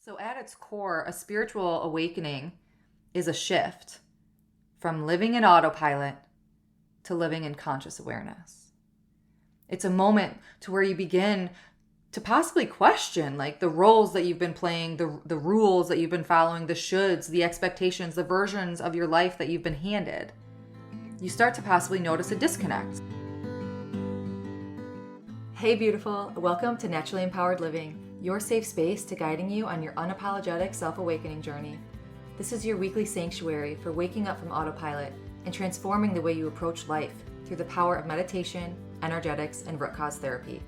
So at its core, a spiritual awakening is a shift from living in autopilot to living in conscious awareness. It's a moment to where you begin to possibly question like the roles that you've been playing, the rules that you've been following, the shoulds, the expectations, the versions of your life that you've been handed. You start to possibly notice a disconnect. Hey beautiful, welcome to Naturally Empowered Living, your safe space to guiding you on your unapologetic self-awakening journey. This is your weekly sanctuary for waking up from autopilot and transforming the way you approach life through the power of meditation, energetics, and root cause therapy.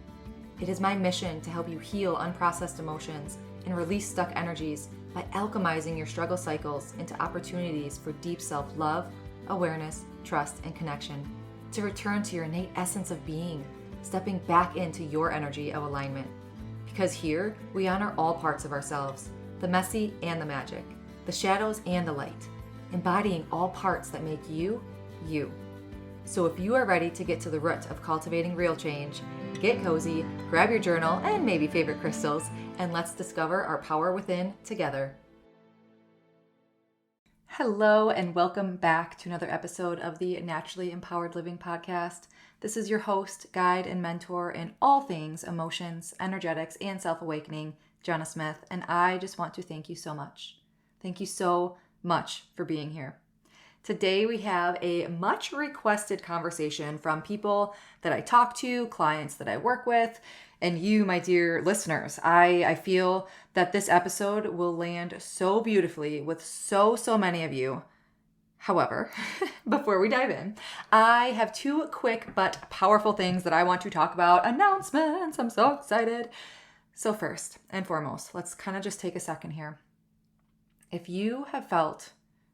It is my mission to help you heal unprocessed emotions and release stuck energies by alchemizing your struggle cycles into opportunities for deep self-love, awareness, trust, and connection, to return to your innate essence of being, stepping back into your energy of alignment. Because here, we honor all parts of ourselves, the messy and the magic, the shadows and the light, embodying all parts that make you, you. So if you are ready to get to the root of cultivating real change, get cozy, grab your journal and maybe favorite crystals, and let's discover our power within together. Hello and welcome back to another episode of the Naturally Empowered Living podcast. This is your host, guide, and mentor in all things emotions, energetics, and self-awakening, Jenna Smith, and I just want to thank you so much. Thank you so much for being here. Today we have a much requested conversation from people that I talk to, clients that I work with, and you, my dear listeners. I feel that this episode will land so beautifully with so many of you. However, before we dive in, I have two quick but powerful things that I want to talk about. Announcements. I'm so excited. So first and foremost, let's kind of just take a second here. If you have felt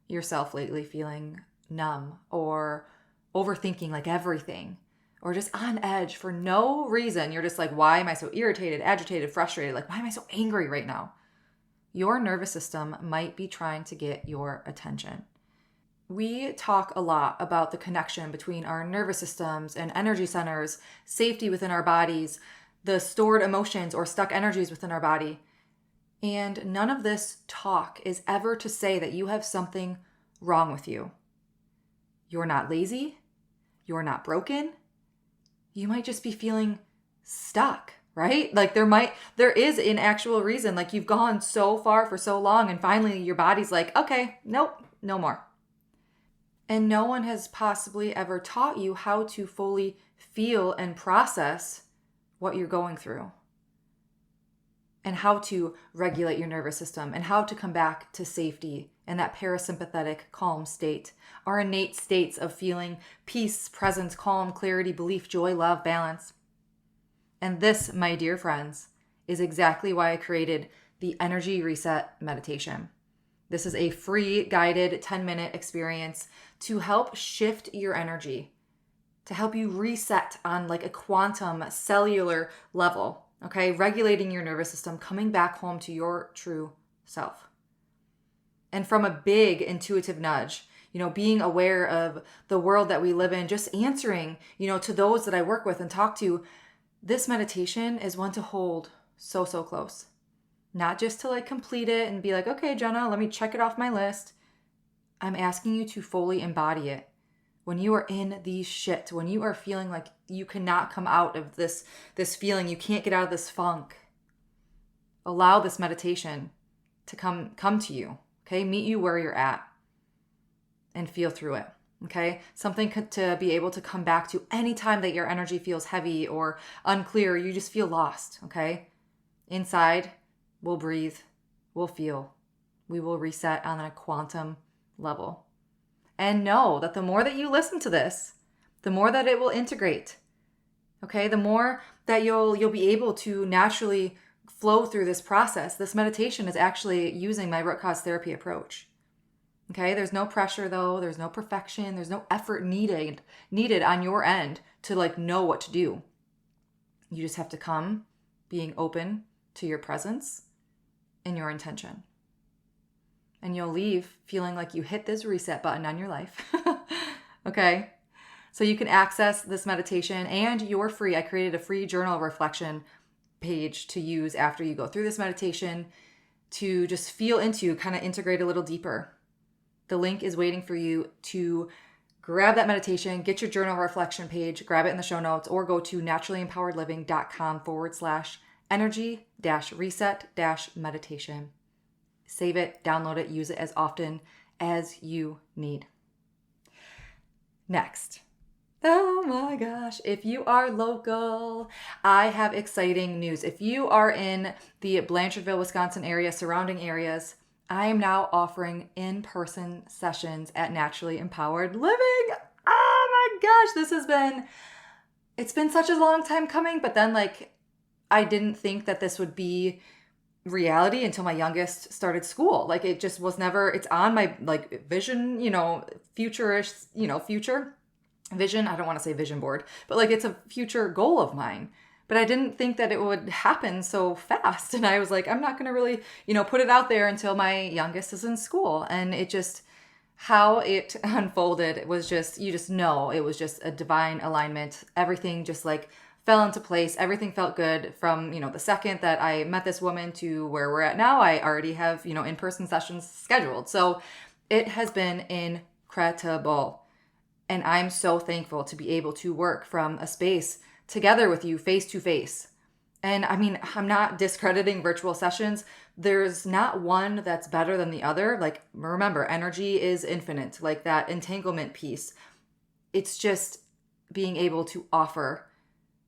yourself lately feeling numb or overthinking like everything, or just on edge for no reason, you're just like, why am I so irritated, agitated, frustrated? Like, why am I so angry right now? Your nervous system might be trying to get your attention. We talk a lot about the connection between our nervous systems and energy centers, safety within our bodies, the stored emotions or stuck energies within our body. And none of this talk is ever to say that you have something wrong with you. You're not lazy. You're not broken. You might just be feeling stuck, right? Like there is an actual reason, like you've gone so far for so long and finally your body's like, okay, nope, no more. And no one has possibly ever taught you how to fully feel and process what you're going through, and how to regulate your nervous system, and how to come back to safety and that parasympathetic calm state, our innate states of feeling peace, presence, calm, clarity, belief, joy, love, balance. And this, my dear friends, is exactly why I created the Energy Reset Meditation. This is a free guided 10-minute experience to help shift your energy, to help you reset on like a quantum cellular level, okay? Regulating your nervous system, coming back home to your true self. And from a big intuitive nudge, being aware of the world that we live in, just answering, to those that I work with and talk to, this meditation is one to hold so close. Not just to like complete it and be like, okay, Jenna, let me check it off my list. I'm asking you to fully embody it. When you are in these shit, when you are feeling like you cannot come out of this feeling, you can't get out of this funk, allow this meditation to come to you, okay? Meet you where you're at and feel through it, okay? Something to be able to come back to anytime that your energy feels heavy or unclear, you just feel lost, okay? Inside, we'll breathe, we'll feel, we will reset on a quantum level. And know that the more that you listen to this, the more that it will integrate, okay? The more that you'll be able to naturally flow through this process. This meditation is actually using my root cause therapy approach, okay? There's no pressure though. There's no perfection. There's no effort needed on your end to like know what to do. You just have to come being open to your presence and your intention. And you'll leave feeling like you hit this reset button on your life. Okay? So you can access this meditation and you're free. I created a free journal reflection page to use after you go through this meditation. to just feel into, kind of integrate a little deeper. The link is waiting for you to grab that meditation, get your journal reflection page, grab it in the show notes, or go to naturallymempoweredliving.com/energy-reset-meditation. Save it, download it, use it as often as you need. Next. Oh my gosh, if you are local, I have exciting news. If you are in the Blanchardville, Wisconsin area, surrounding areas, I am now offering in-person sessions at Naturally Empowered Living. Oh my gosh, it's been such a long time coming, but then I didn't think that this would be reality until my youngest started school. It just was never, it's on my vision, future vision. I don't want to say vision board, but it's a future goal of mine. But I didn't think that it would happen so fast. And I was like, I'm not going to really, put it out there until my youngest is in school. And it just, how it unfolded, it was just, it was just a divine alignment. Everything just fell into place. Everything felt good from, the second that I met this woman to where we're at now. I already have, in-person sessions scheduled. So it has been incredible. And I'm so thankful to be able to work from a space together with you face to face. And I mean, I'm not discrediting virtual sessions. There's not one that's better than the other. Remember, energy is infinite, that entanglement piece. It's just being able to offer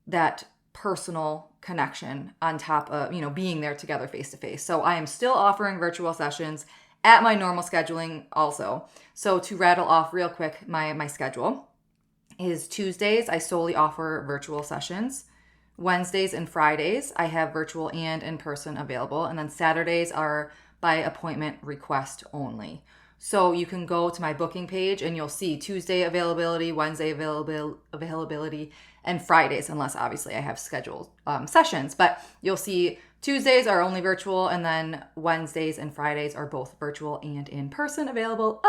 that personal connection on top of, being there together face to face. So I am still offering virtual sessions at my normal scheduling also. So to rattle off real quick, my schedule is Tuesdays, I solely offer virtual sessions. Wednesdays and Fridays, I have virtual and in-person available. And then Saturdays are by appointment request only. So you can go to my booking page and you'll see Tuesday availability, Wednesday availability, and Fridays, unless obviously I have scheduled sessions. But you'll see Tuesdays are only virtual, and then Wednesdays and Fridays are both virtual and in-person available.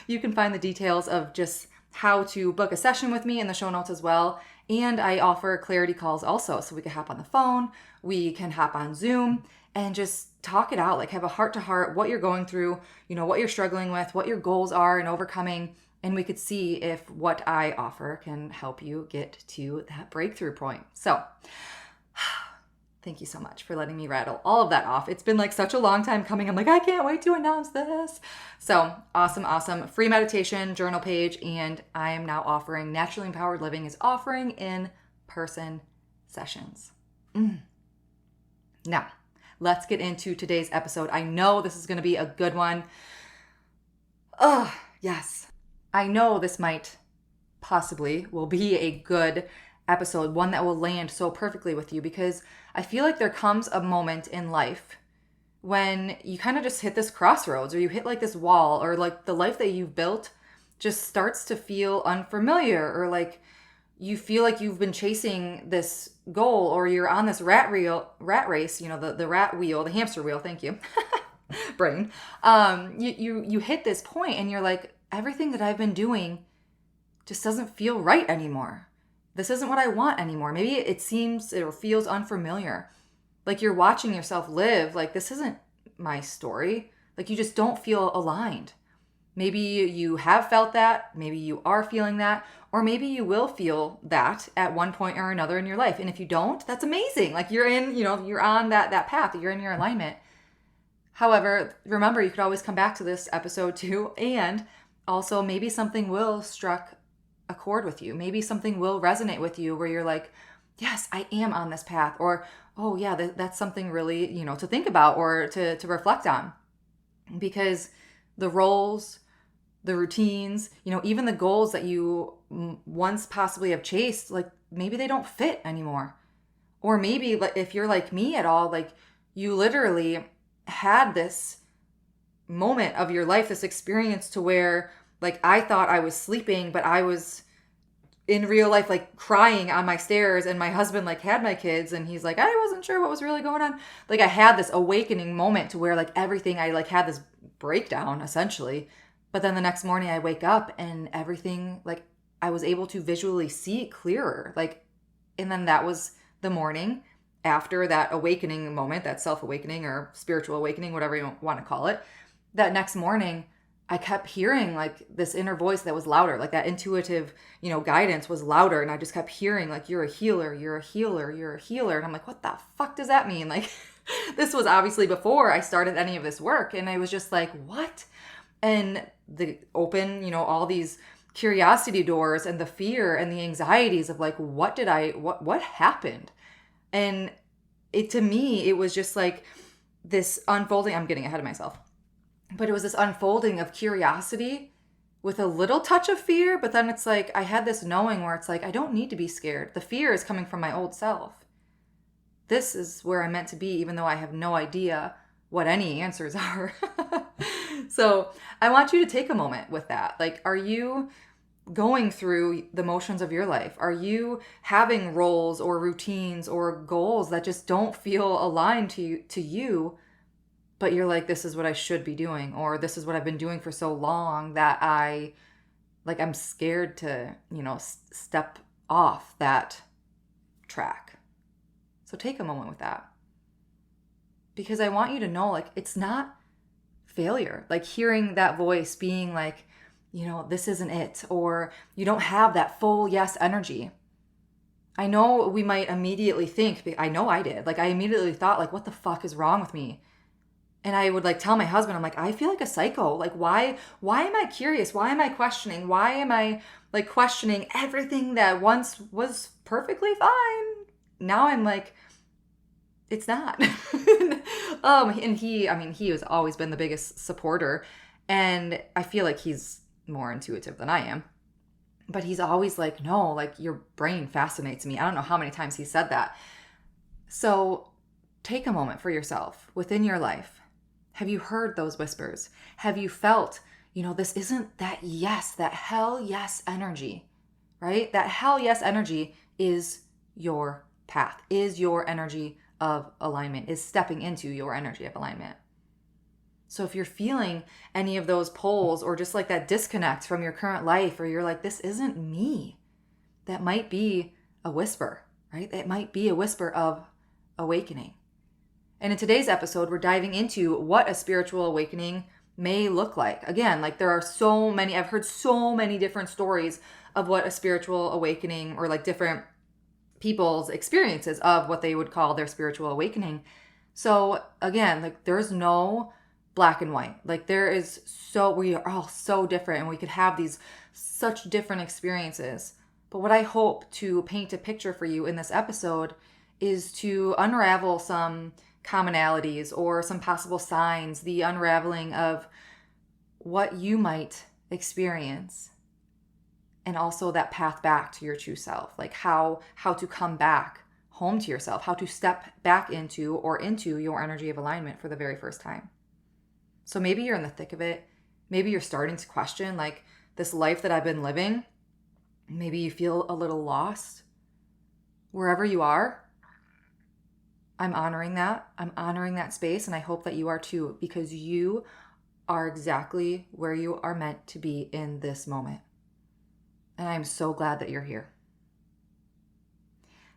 You can find the details of just how to book a session with me in the show notes as well. And I offer clarity calls also, so we can hop on the phone, we can hop on Zoom, and just talk it out, have a heart-to-heart, what you're going through, what you're struggling with, what your goals are and overcoming, and we could see if what I offer can help you get to that breakthrough point. So thank you so much for letting me rattle all of that off. It's been such a long time coming. I'm I can't wait to announce this. So awesome. Free meditation, journal page, and I am now offering, Naturally Empowered Living is offering in-person sessions. Now, let's get into today's episode. I know this is going to be a good one. Yes. I know this will be a good episode, one that will land so perfectly with you, because I feel there comes a moment in life when you kind of just hit this crossroads, or you hit this wall, or the life that you've built just starts to feel unfamiliar, or you feel you've been chasing this goal, or you're on this rat race, the rat wheel, the hamster wheel, thank you, brain. You hit this point and you're everything that I've been doing just doesn't feel right anymore. This isn't what I want anymore. Maybe it seems or feels unfamiliar. You're watching yourself live. This isn't my story. You just don't feel aligned. Maybe you have felt that. Maybe you are feeling that. Or maybe you will feel that at one point or another in your life. And if you don't, that's amazing. You're in, you're on that path. You're in your alignment. However, remember, you could always come back to this episode too. And also maybe something will struck a chord with you. Maybe something will resonate with you where you're yes, I am on this path. Or, oh yeah, that's something really, to think about or to reflect on. Because the roles, the routines, even the goals that you once possibly have chased, maybe they don't fit anymore. Or maybe if you're like me at all, you literally had this moment of your life, this experience to where I thought I was sleeping, but I was in real life crying on my stairs, and my husband had my kids, and he's I wasn't sure what was really going on. I had this awakening moment to where everything, I had this breakdown essentially, but then the next morning I wake up and everything I was able to visually see clearer, and then that was the morning, after that awakening moment, that self-awakening or spiritual awakening, whatever you want to call it, that next morning, I kept hearing like this inner voice that was louder, like that intuitive, guidance was louder. And I just kept hearing like, you're a healer, you're a healer, you're a healer. And I'm like, what the fuck does that mean? Like, this was obviously before I started any of this work. And I was just like, what? And the open, all these curiosity doors and the fear and the anxieties of like, what happened? And to me, it was just like this unfolding. I'm getting ahead of myself. But it was this unfolding of curiosity with a little touch of fear. But then it's like, I had this knowing where it's like, I don't need to be scared. The fear is coming from my old self. This is where I'm meant to be, even though I have no idea what any answers are. So I want you to take a moment with that. Like, are you going through the motions of your life? Are you having roles or routines or goals that just don't feel aligned to you? But you're like, this is what I should be doing, or this is what I've been doing for so long that I'm scared to, step off that track. So take a moment with that. Because I want you to know, like, it's not failure. Like hearing that voice being like, this isn't it, or you don't have that full yes energy. I know we might immediately think, I know I did. Like I immediately thought like, what the fuck is wrong with me? And I would like tell my husband, I'm like, I feel like a psycho. Like, why am I curious? Why am I questioning? Why am I like questioning everything that once was perfectly fine? Now I'm like, it's not. And he has always been the biggest supporter. And I feel like he's more intuitive than I am. But he's always like, no, like your brain fascinates me. I don't know how many times he said that. So take a moment for yourself within your life. Have you heard those whispers? Have you felt, this isn't that yes, that hell yes energy, right? That hell yes energy is your path, is your energy of alignment, is stepping into your energy of alignment. So if you're feeling any of those pulls or just like that disconnect from your current life, or you're like, this isn't me, that might be a whisper, right? It might be a whisper of awakening. And in today's episode, we're diving into what a spiritual awakening may look like. Again, like there are so many, I've heard so many different stories of what a spiritual awakening, or like different people's experiences of what they would call their spiritual awakening. So again, like there's no black and white. Like we are all so different, and we could have these such different experiences. But what I hope to paint a picture for you in this episode is to unravel some commonalities or some possible signs, the unraveling of what you might experience, and also that path back to your true self, like how to come back home to yourself, how to step back into your energy of alignment for the very first time. So maybe you're in the thick of it. Maybe you're starting to question like this life that I've been living. Maybe you feel a little lost. Wherever you are, I'm honoring that. I'm honoring that space, and I hope that you are too, because you are exactly where you are meant to be in this moment. And I'm so glad that you're here.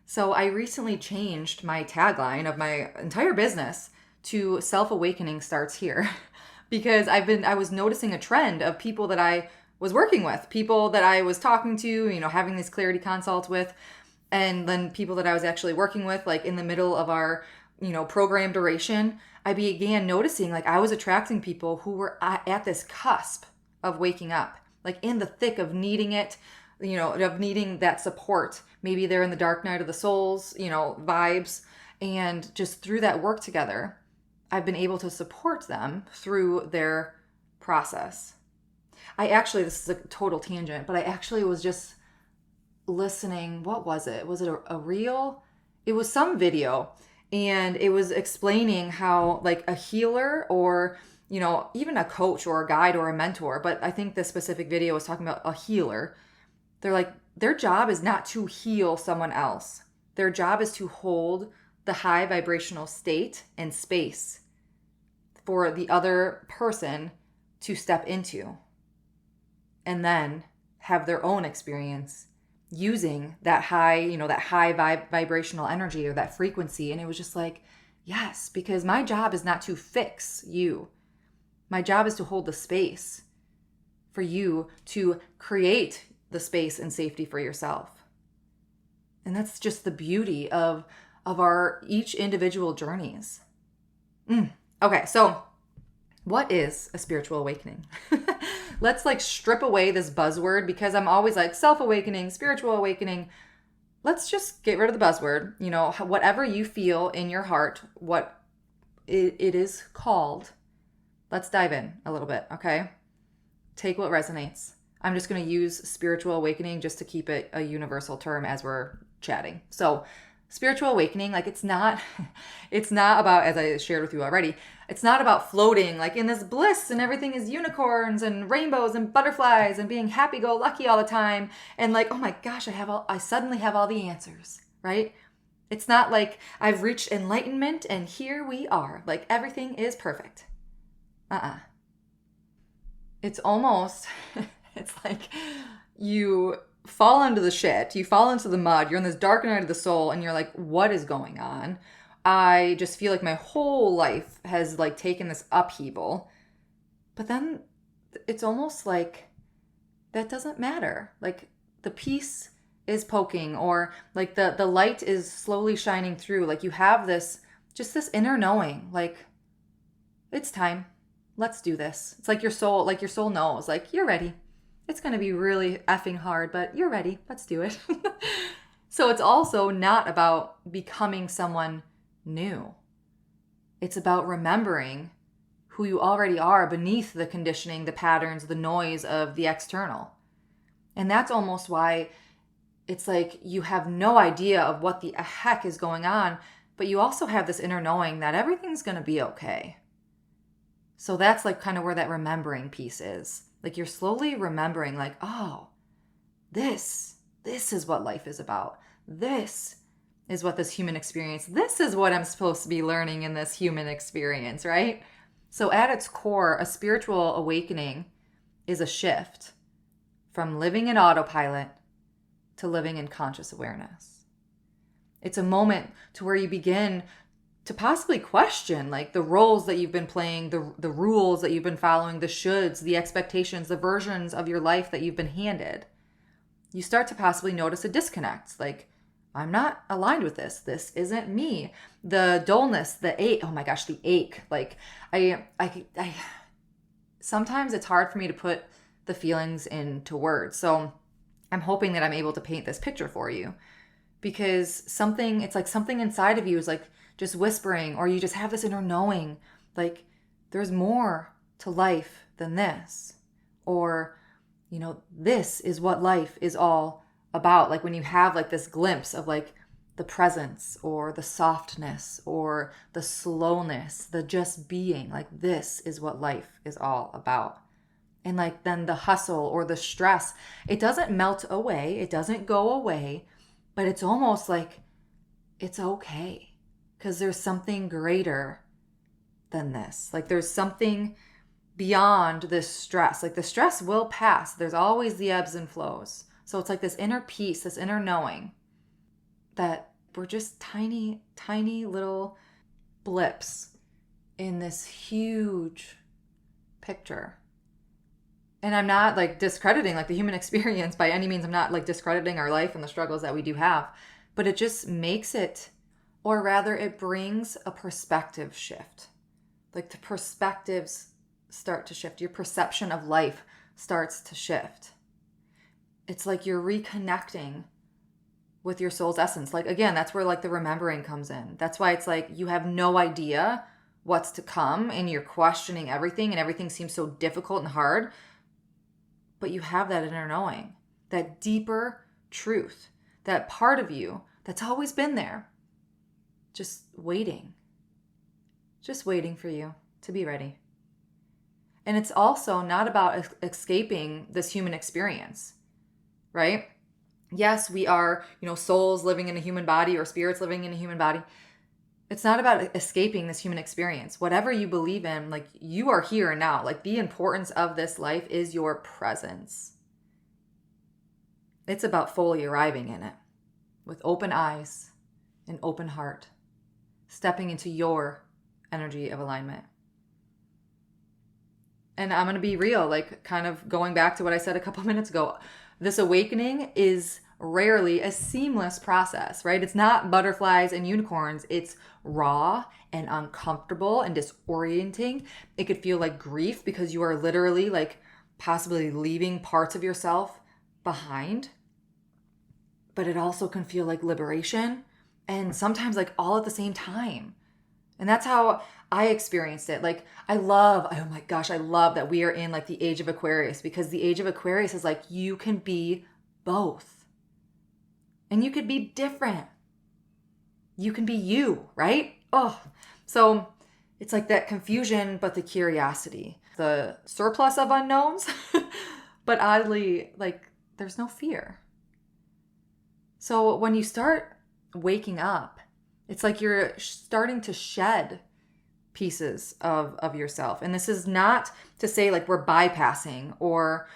So I recently changed my tagline of my entire business to self-awakening starts here, because I was noticing a trend of people that I was working with, people that I was talking to, having these clarity consults with, and then people that I was actually working with, like in the middle of our, program duration, I began noticing like I was attracting people who were at this cusp of waking up, like in the thick of needing it, of needing that support. Maybe they're in the dark night of the souls, vibes. And just through that work together, I've been able to support them through their process. This is a total tangent, but I actually was just listening. What was it? Was it a reel? It was some video, and it was explaining how like a healer, or even a coach or a guide or a mentor, but I think this specific video was talking about a healer. They're like, their job is not to heal someone else. Their job is to hold the high vibrational state and space for the other person to step into, and then have their own experience using that high, that high vibrational energy or that frequency. And it was just like, yes, because my job is not to fix you. My job is to hold the space for you to create the space and safety for yourself. And that's just the beauty of our each individual journeys. Okay, so what is a spiritual awakening? Let's strip away this buzzword, because I'm always like self-awakening, spiritual awakening. Let's just get rid of the buzzword. Whatever you feel in your heart, what it is called. Let's dive in a little bit, okay? Take what resonates. I'm just going to use spiritual awakening just to keep it a universal term as we're chatting. So spiritual awakening, it's not about, as I shared with you already, it's not about floating in this bliss and everything is unicorns and rainbows and butterflies and being happy-go-lucky all the time. And oh my gosh, I suddenly have all the answers, right? It's not like I've reached enlightenment and here we are. Everything is perfect. It's almost, it's like you fall into the shit, you fall into the mud, you're in this dark night of the soul, and you're like, what is going on? I just feel like my whole life has taken this upheaval. But then it's almost like that doesn't matter. The peace is poking, or the light is slowly shining through. You have this inner knowing, it's time. Let's do this. It's your soul knows, you're ready. It's going to be really effing hard, but you're ready. Let's do it. So it's also not about becoming someone new. It's about remembering who you already are beneath the conditioning, the patterns, the noise of the external. And that's almost why it's you have no idea of what the heck is going on, but you also have this inner knowing that everything's going to be okay. So that's kind of where that remembering piece is. You're slowly remembering oh, this is what life is about. This is what this human experience, this is what I'm supposed to be learning in this human experience, right? So at its core, a spiritual awakening is a shift from living in autopilot to living in conscious awareness. It's a moment to where you begin to possibly question the roles that you've been playing, the rules that you've been following, the shoulds, the expectations, the versions of your life that you've been handed. You start to possibly notice a disconnect. I'm not aligned with this. This isn't me. The dullness, the ache. Oh my gosh, the ache. I sometimes it's hard for me to put the feelings into words. So I'm hoping that I'm able to paint this picture for you, because something inside of you is just whispering, or you just have this inner knowing, there's more to life than this, or, this is what life is all about. When you have this glimpse of the presence or the softness or the slowness, the just being, this is what life is all about. And then the hustle or the stress, it doesn't melt away, it doesn't go away, but it's almost it's okay. Because there's something greater than this. There's something beyond this stress. The stress will pass. There's always the ebbs and flows. So it's this inner peace, this inner knowing that we're just tiny, tiny little blips in this huge picture. And I'm not discrediting the human experience by any means. I'm not discrediting our life and the struggles that we do have. But it just makes it, or rather it brings a perspective shift. The perspectives start to shift. Your perception of life starts to shift. It's you're reconnecting with your soul's essence. Again, that's where the remembering comes in. That's why it's you have no idea what's to come and you're questioning everything and everything seems so difficult and hard. But you have that inner knowing, that deeper truth, that part of you that's always been there. Just waiting for you to be ready. And it's also not about escaping this human experience, right? Yes, we are, souls living in a human body or spirits living in a human body. It's not about escaping this human experience. Whatever you believe in, you are here now. The importance of this life is your presence. It's about fully arriving in it with open eyes and open heart, stepping into your energy of alignment. And I'm going to be real, like kind of going back to what I said a couple minutes ago. This awakening is rarely a seamless process, right? It's not butterflies and unicorns. It's raw and uncomfortable and disorienting. It could feel like grief because you are literally like possibly leaving parts of yourself behind. But it also can feel like liberation and sometimes like all at the same time. And that's how I experienced it. Like I love that we are in like the age of Aquarius, because the age of Aquarius is like you can be both. And you could be different. You can be you, right? Oh, so it's like that confusion, but the curiosity, the surplus of unknowns, but oddly, like there's no fear. So when you start waking up, it's like you're starting to shed pieces of yourself. And this is not to say like we're bypassing or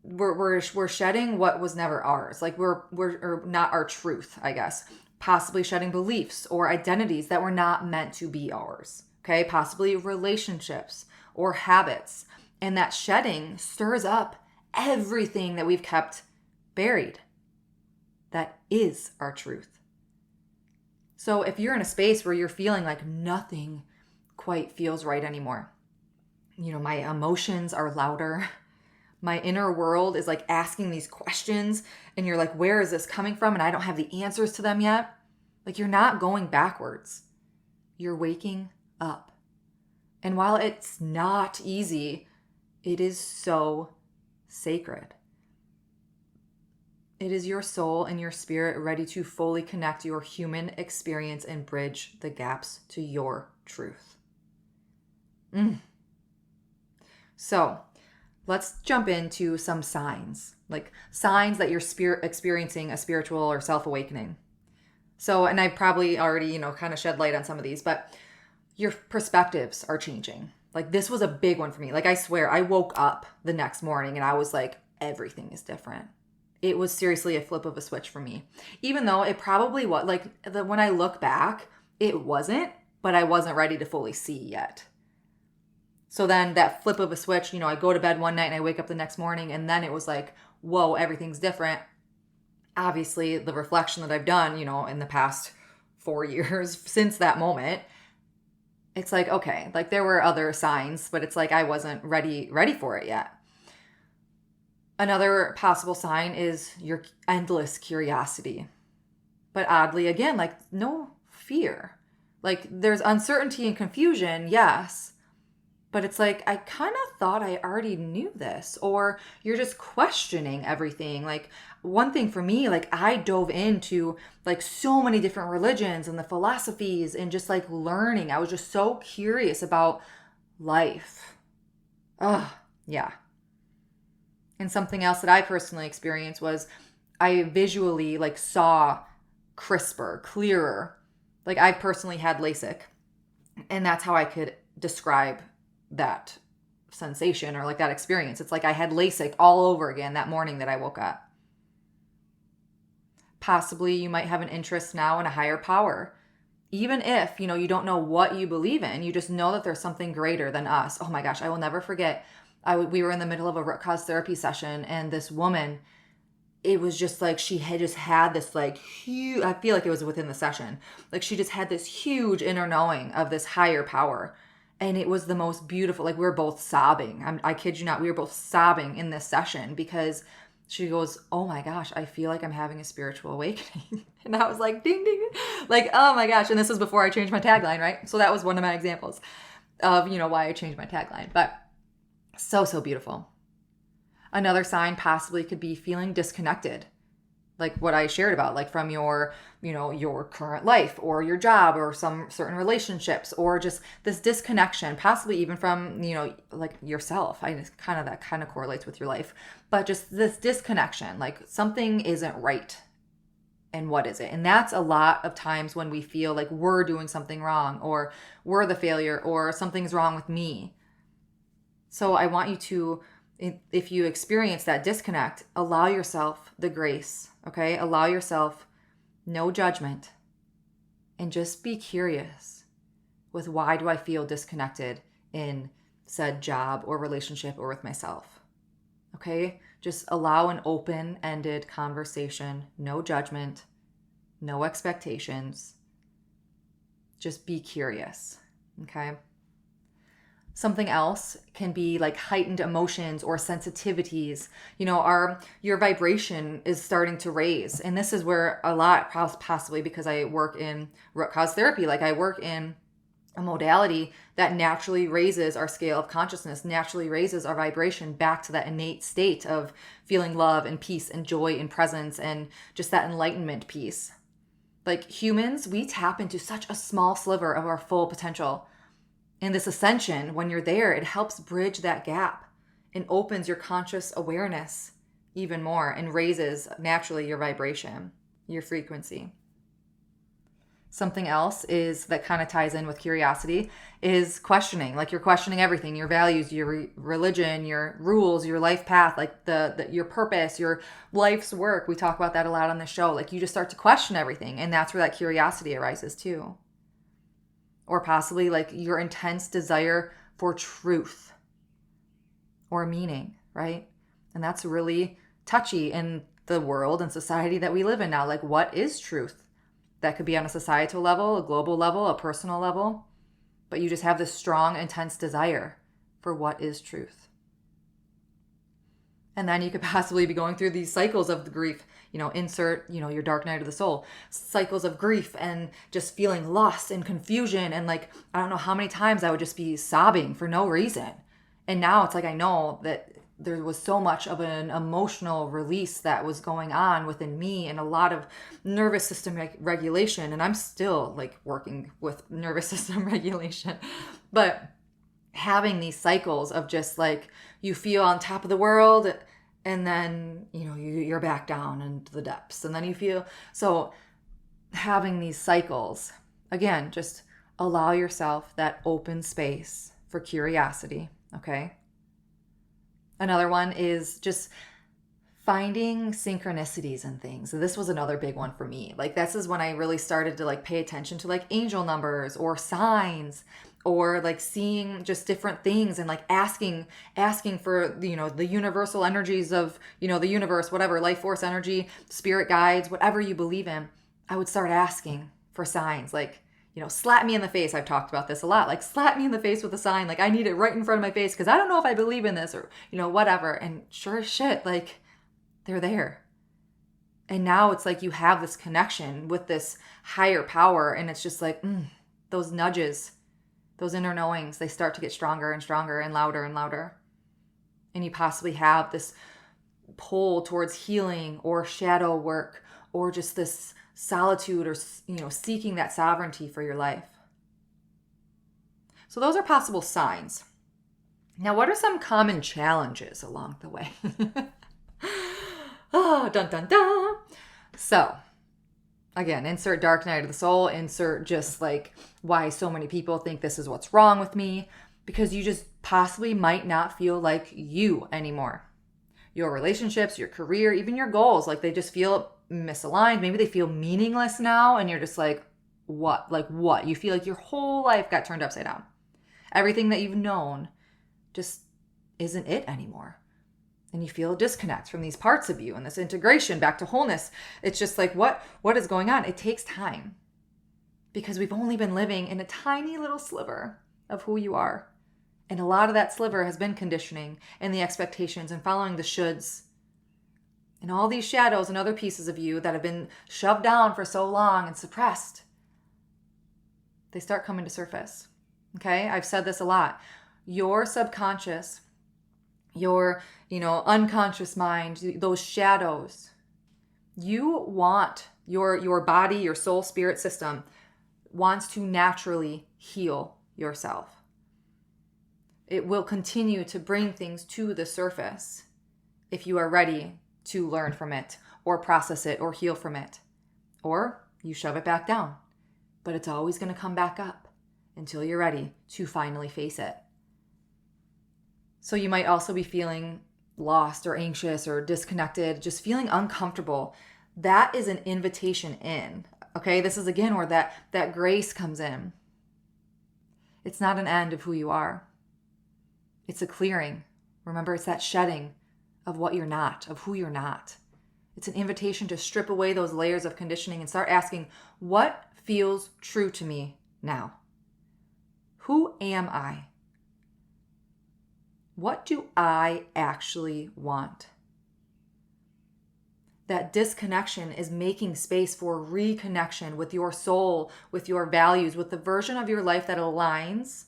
we're shedding what was never ours. Like we're or not our truth, I guess. Possibly shedding beliefs or identities that were not meant to be ours. Okay, possibly relationships or habits. And that shedding stirs up everything that we've kept buried. That is our truth. So if you're in a space where you're feeling like nothing quite feels right anymore, my emotions are louder, my inner world is like asking these questions and you're like, where is this coming from? And I don't have the answers to them yet. Like you're not going backwards. You're waking up. And while it's not easy, it is so sacred. It is your soul and your spirit ready to fully connect your human experience and bridge the gaps to your truth. So let's jump into some signs, like signs that you're experiencing a spiritual or self-awakening. So, and I've probably already, kind of shed light on some of these, but your perspectives are changing. Like this was a big one for me. Like I swear I woke up the next morning and I was like, everything is different. It was seriously a flip of a switch for me. Even though it probably was, when I look back, it wasn't, but I wasn't ready to fully see yet. So then that flip of a switch, I go to bed one night and I wake up the next morning and then it was like, whoa, everything's different. Obviously, the reflection that I've done, in the past 4 years since that moment, it's like, okay, like there were other signs, but it's like I wasn't ready for it yet. Another possible sign is your endless curiosity. But oddly, again, like no fear. Like there's uncertainty and confusion, yes. But it's like, I kind of thought I already knew this. Or you're just questioning everything. Like one thing for me, like I dove into like so many different religions and the philosophies and just like learning. I was just so curious about life. Yeah. And something else that I personally experienced was I visually like saw crisper, clearer. Like I personally had LASIK, and that's how I could describe that sensation or like that experience. It's like I had LASIK all over again that morning that I woke up. Possibly you might have an interest now in a higher power. Even if, you don't know what you believe in, you just know that there's something greater than us. Oh my gosh, I will never forget. We were in the middle of a root cause therapy session and this woman, it was just like she had just had this like huge, I feel like it was within the session, like she just had this huge inner knowing of this higher power. And it was the most beautiful, like we were both sobbing. I kid you not, we were both sobbing in this session because she goes, oh my gosh, I feel like I'm having a spiritual awakening. And I was like, ding, ding, like, oh my gosh. And this was before I changed my tagline, right? So that was one of my examples of, why I changed my tagline. But so beautiful. Another sign possibly could be feeling disconnected. Like what I shared about, like from your, your current life or your job or some certain relationships or just this disconnection, possibly even from, like yourself. That kind of correlates with your life, but just this disconnection, like something isn't right. And what is it? And that's a lot of times when we feel like we're doing something wrong or we're the failure or something's wrong with me. So I want you to if you experience that disconnect, allow yourself the grace, okay? Allow yourself no judgment and just be curious with, why do I feel disconnected in said job or relationship or with myself? Okay? Just allow an open-ended conversation, no judgment, no expectations. Just be curious, okay? Something else can be like heightened emotions or sensitivities. Your vibration is starting to raise. And this is where a lot, possibly because I work in root cause therapy, like I work in a modality that naturally raises our scale of consciousness, naturally raises our vibration back to that innate state of feeling love and peace and joy and presence and just that enlightenment piece. Like humans, we tap into such a small sliver of our full potential. And this ascension, when you're there, it helps bridge that gap and opens your conscious awareness even more and raises naturally your vibration, your frequency. Something else is that kind of ties in with curiosity is questioning. Like you're questioning everything, your values, your religion, your rules, your life path, like your purpose, your life's work. We talk about that a lot on the show. Like you just start to question everything, and that's where that curiosity arises too. Or possibly like your intense desire for truth or meaning, right? And that's really touchy in the world and society that we live in now. Like, what is truth? That could be on a societal level, a global level, a personal level. But you just have this strong, intense desire for what is truth. And then you could possibly be going through these cycles of the grief, insert, your dark night of the soul, cycles of grief and just feeling lost and confusion. And like, I don't know how many times I would just be sobbing for no reason. And now it's like, I know that there was so much of an emotional release that was going on within me and a lot of nervous system regulation. And I'm still like working with nervous system regulation, but having these cycles of just like, you feel on top of the world and then, you're back down into the depths. And then you feel, so having these cycles, again, just allow yourself that open space for curiosity. Okay. Another one is just finding synchronicities in things. So this was another big one for me. Like this is when I really started to like pay attention to like angel numbers or signs, or like seeing just different things and like asking for, the universal energies of, the universe, whatever, life force energy, spirit guides, whatever you believe in. I would start asking for signs, like, slap me in the face. I've talked about this a lot. Like slap me in the face with a sign. Like I need it right in front of my face because I don't know if I believe in this or, whatever. And sure as shit, like they're there. And now it's like you have this connection with this higher power. And it's just like those nudges, those inner knowings, they start to get stronger and stronger and louder and louder. And you possibly have this pull towards healing or shadow work or just this solitude or, seeking that sovereignty for your life. So those are possible signs. Now, what are some common challenges along the way? Oh, dun, dun, dun. So, again, insert dark night of the soul, insert just like why so many people think this is what's wrong with me, because you just possibly might not feel like you anymore. Your relationships, your career, even your goals, like they just feel misaligned. Maybe they feel meaningless now and you're just like, what? Like what? You feel like your whole life got turned upside down. Everything that you've known just isn't it anymore. And you feel a disconnect from these parts of you and this integration back to wholeness. It's just like, what is going on? It takes time because we've only been living in a tiny little sliver of who you are. And a lot of that sliver has been conditioning and the expectations and following the shoulds. And all these shadows and other pieces of you that have been shoved down for so long and suppressed, they start coming to surface. Okay? I've said this a lot. Your subconscious, your, unconscious mind, those shadows, you want your body, your soul, spirit system wants to naturally heal yourself. It will continue to bring things to the surface if you are ready to learn from it or process it or heal from it. Or you shove it back down. But it's always going to come back up until you're ready to finally face it. So you might also be feeling lost or anxious or disconnected, just feeling uncomfortable. That is an invitation in. Okay, this is again where that grace comes in. It's not an end of who you are. It's a clearing. Remember, it's that shedding of what you're not, of who you're not. It's an invitation to strip away those layers of conditioning and start asking, what feels true to me now? Who am I? What do I actually want? That disconnection is making space for reconnection with your soul, with your values, with the version of your life that aligns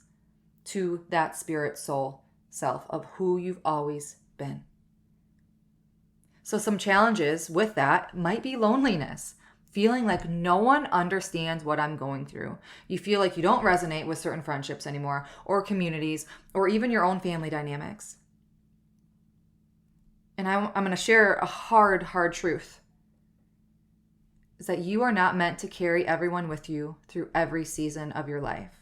to that spirit soul self of who you've always been. So some challenges with that might be loneliness, feeling like no one understands what I'm going through. You feel like you don't resonate with certain friendships anymore, or communities, or even your own family dynamics. And I'm going to share a hard truth, is that you are not meant to carry everyone with you through every season of your life.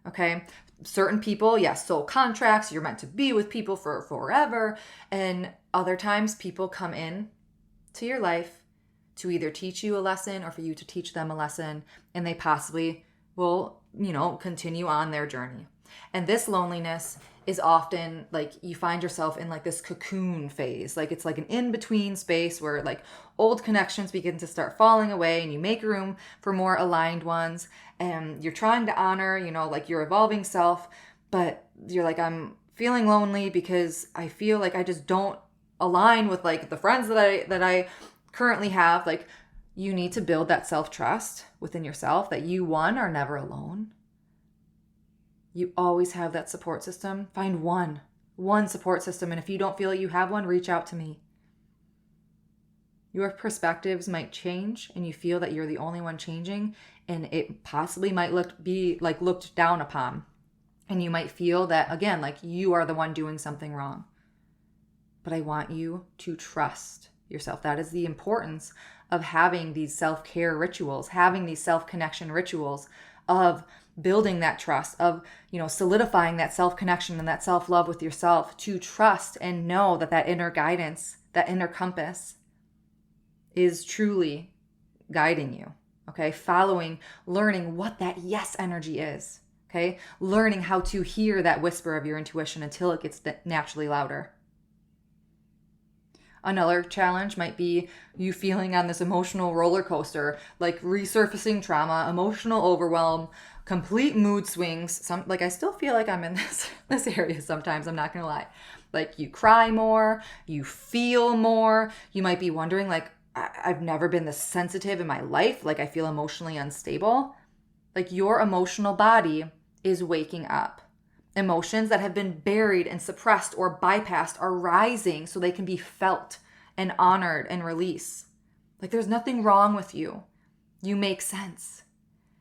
Okay? Certain people, yes, soul contracts, you're meant to be with people for forever. And other times people come in to your life to either teach you a lesson or for you to teach them a lesson, and they possibly will, continue on their journey. And this loneliness is often like you find yourself in like this cocoon phase. Like it's like an in-between space where like old connections begin to start falling away and you make room for more aligned ones. And you're trying to honor, like your evolving self, but you're like, I'm feeling lonely because I feel like I just don't align with like the friends that I currently have. Like you need to build that self-trust within yourself that you, one, are never alone. You always have that support system. Find one support system. And if you don't feel like you have one, reach out to me. Your perspectives might change and you feel that you're the only one changing, and it possibly might be looked down upon. And you might feel that, again, like you are the one doing something wrong. But I want you to trust yourself. That is the importance of having these self-care rituals, having these self-connection rituals, of building that trust, of, solidifying that self-connection and that self-love with yourself, to trust and know that inner guidance, that inner compass is truly guiding you. Okay. Learning what that yes energy is. Okay. Learning how to hear that whisper of your intuition until it gets naturally louder. Another challenge might be you feeling on this emotional roller coaster, like resurfacing trauma, emotional overwhelm, complete mood swings. I still feel like I'm in this area sometimes, I'm not going to lie. Like you cry more, you feel more. You might be wondering, like, I've never been this sensitive in my life. Like I feel emotionally unstable. Like your emotional body is waking up. Emotions that have been buried and suppressed or bypassed are rising so they can be felt and honored and released. Like there's nothing wrong with you. You make sense.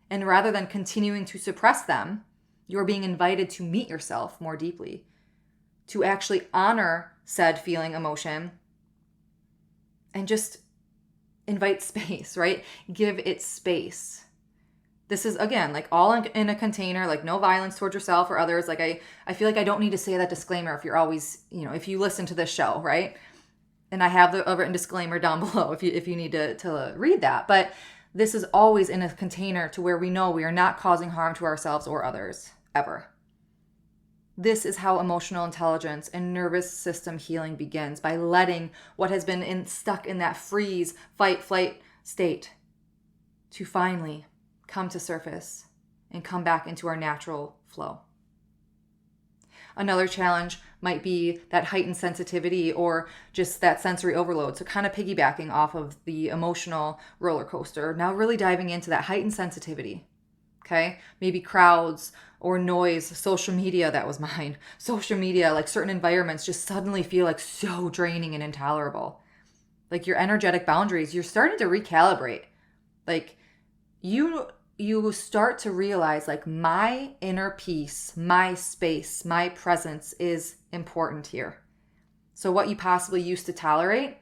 And rather than continuing to suppress them, you're being invited to meet yourself more deeply, to actually honor said feeling, emotion, and just invite space, right? Give it space. This is, again, like all in a container, like no violence towards yourself or others. Like I feel like I don't need to say that disclaimer if you're always, if you listen to this show, right? And I have the written disclaimer down below if you need to read that. But this is always in a container to where we know we are not causing harm to ourselves or others, ever. This is how emotional intelligence and nervous system healing begins, by letting what has been stuck in that freeze, fight, flight state to finally come to surface and come back into our natural flow. Another challenge might be that heightened sensitivity or just that sensory overload. So kind of piggybacking off of the emotional roller coaster, now really diving into that heightened sensitivity. Okay, maybe crowds or noise, social media. That was mine. Social media, like certain environments just suddenly feel like so draining and intolerable. Like your energetic boundaries, you're starting to recalibrate. Like you start to realize, like, my inner peace, my space, my presence is important here. So what you possibly used to tolerate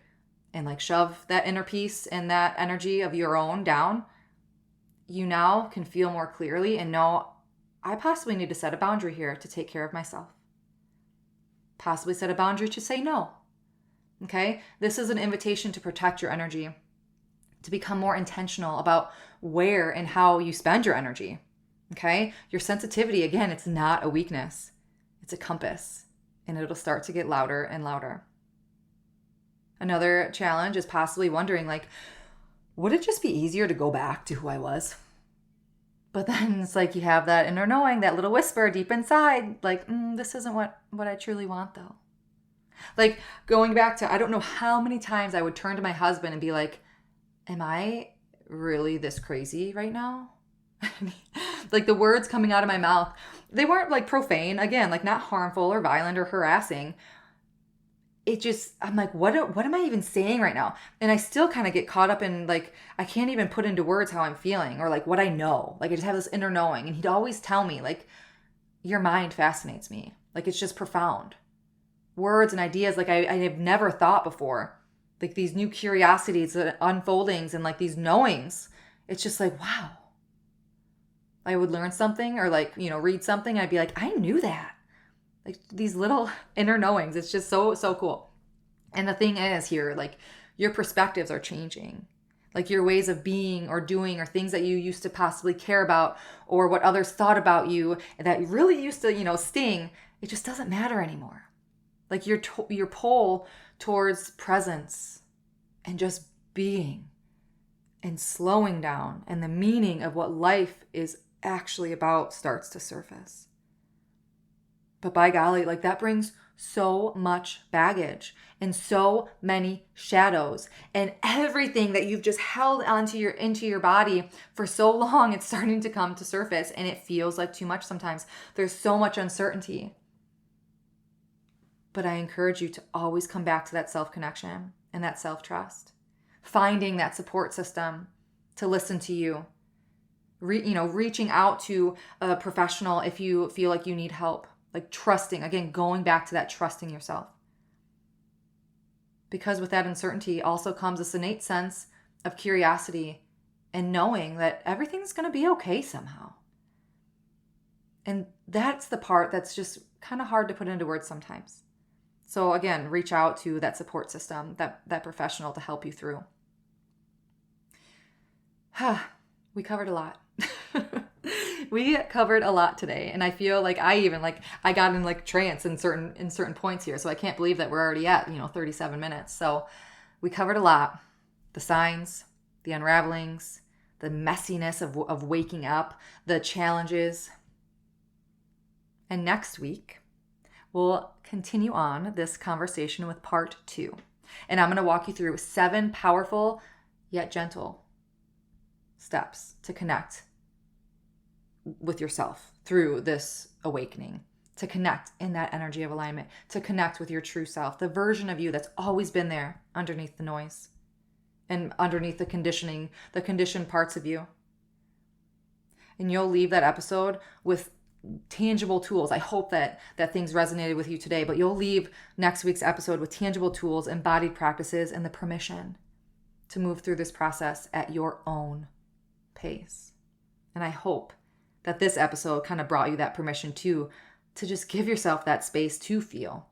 and like shove that inner peace and that energy of your own down, you now can feel more clearly and know, I possibly need to set a boundary here to take care of myself. Possibly set a boundary to say no. Okay? This is an invitation to protect your energy, to become more intentional about where and how you spend your energy. Okay? Your sensitivity, again, it's not a weakness. It's a compass, and it'll start to get louder and louder. Another challenge is possibly wondering, like, would it just be easier to go back to who I was? But then it's like you have that inner knowing, that little whisper deep inside, like, this isn't what I truly want, though. Like, going back to, I don't know how many times I would turn to my husband and be like, am I really this crazy right now? Like, the words coming out of my mouth, they weren't like profane, again, like not harmful or violent or harassing. It just, I'm like, what am I even saying right now? And I still kind of get caught up in, like, I can't even put into words how I'm feeling or like what I know. Like, I just have this inner knowing. And he'd always tell me, like, your mind fascinates me. Like, it's just profound. Words and ideas like I have never thought before. Like, these new curiosities, unfoldings, and like these knowings. It's just like, wow. I would learn something or like, read something. I'd be like, I knew that. Like, these little inner knowings. It's just so cool. And the thing is here, like, your perspectives are changing. Like, your ways of being or doing or things that you used to possibly care about or what others thought about you that really used to, sting, it just doesn't matter anymore. Like, your pull towards presence and just being and slowing down and the meaning of what life is actually about starts to surface. But by golly, like, that brings so much baggage and so many shadows and everything that you've just held into your body for so long. It's starting to come to surface, and it feels like too much sometimes. There's so much uncertainty. But I encourage you to always come back to that self-connection and that self-trust, finding that support system to listen to you, reaching out to a professional if you feel like you need help. Like, trusting, again, going back to that trusting yourself. Because with that uncertainty also comes this innate sense of curiosity and knowing that everything's going to be okay somehow. And that's the part that's just kind of hard to put into words sometimes. So again, reach out to that support system, that professional to help you through. We covered a lot. We covered a lot today, and I feel like I got in like trance in certain points here. So I can't believe that we're already at 37 minutes. So we covered a lot: the signs, the unravelings, the messiness of waking up, the challenges. And next week we'll continue on this conversation with part 2, and I'm going to walk you through 7 powerful yet gentle steps to connect with yourself through this awakening, to connect in that energy of alignment, to connect with your true self, the version of you that's always been there underneath the noise and underneath the conditioning, the conditioned parts of you. And you'll leave that episode with tangible tools. I hope that things resonated with you today, but you'll leave next week's episode with tangible tools, embodied practices, and the permission to move through this process at your own pace. And I hope that this episode kind of brought you that permission to just give yourself that space to feel,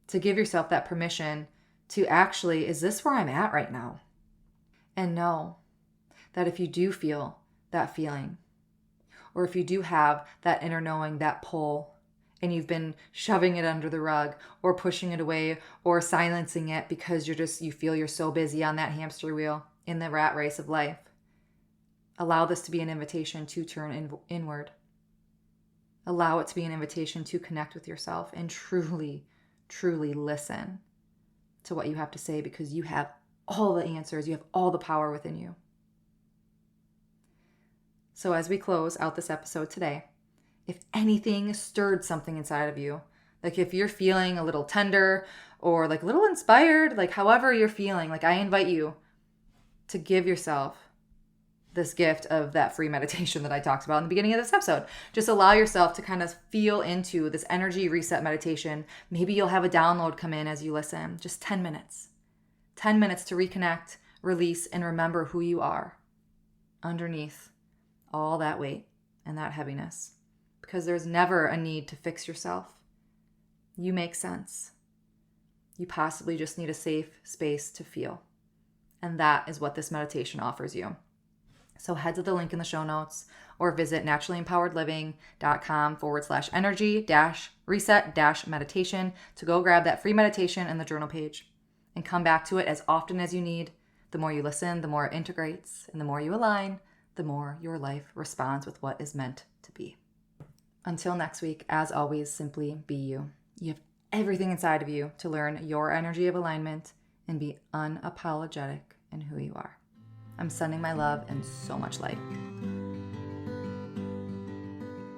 to give yourself that permission to actually, is this where I'm at right now? And know that if you do feel that feeling, or if you do have that inner knowing, that pull, and you've been shoving it under the rug or pushing it away or silencing it because you feel you're so busy on that hamster wheel in the rat race of life, allow this to be an invitation to turn inward. Allow it to be an invitation to connect with yourself and truly, truly listen to what you have to say, because you have all the answers. You have all the power within you. So as we close out this episode today, if anything stirred something inside of you, like if you're feeling a little tender or like a little inspired, like however you're feeling, like I invite you to give yourself this gift of that free meditation that I talked about in the beginning of this episode. Just allow yourself to kind of feel into this energy reset meditation. Maybe you'll have a download come in as you listen. Just 10 minutes. 10 minutes to reconnect, release, and remember who you are underneath all that weight and that heaviness. Because there's never a need to fix yourself. You make sense. You possibly just need a safe space to feel. And that is what this meditation offers you. So head to the link in the show notes or visit naturallymempoweredliving.com/energy-reset-meditation to go grab that free meditation and the journal page and come back to it as often as you need. The more you listen, the more it integrates, and the more you align, the more your life responds with what is meant to be. Until next week, as always, simply be you. You have everything inside of you to learn your energy of alignment and be unapologetic in who you are. I'm sending my love and so much light.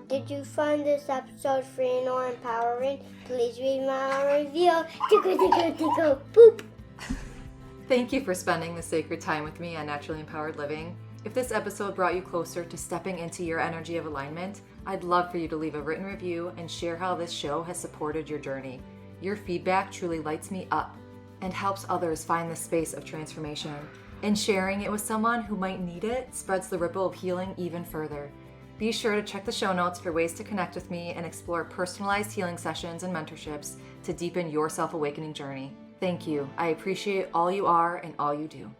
Did you find this episode free or empowering? Please read my review. Tickle, boop. Thank you for spending the sacred time with me on Naturally Empowered Living. If this episode brought you closer to stepping into your energy of alignment, I'd love for you to leave a written review and share how this show has supported your journey. Your feedback truly lights me up and helps others find the space of transformation. And sharing it with someone who might need it spreads the ripple of healing even further. Be sure to check the show notes for ways to connect with me and explore personalized healing sessions and mentorships to deepen your self-awakening journey. Thank you. I appreciate all you are and all you do.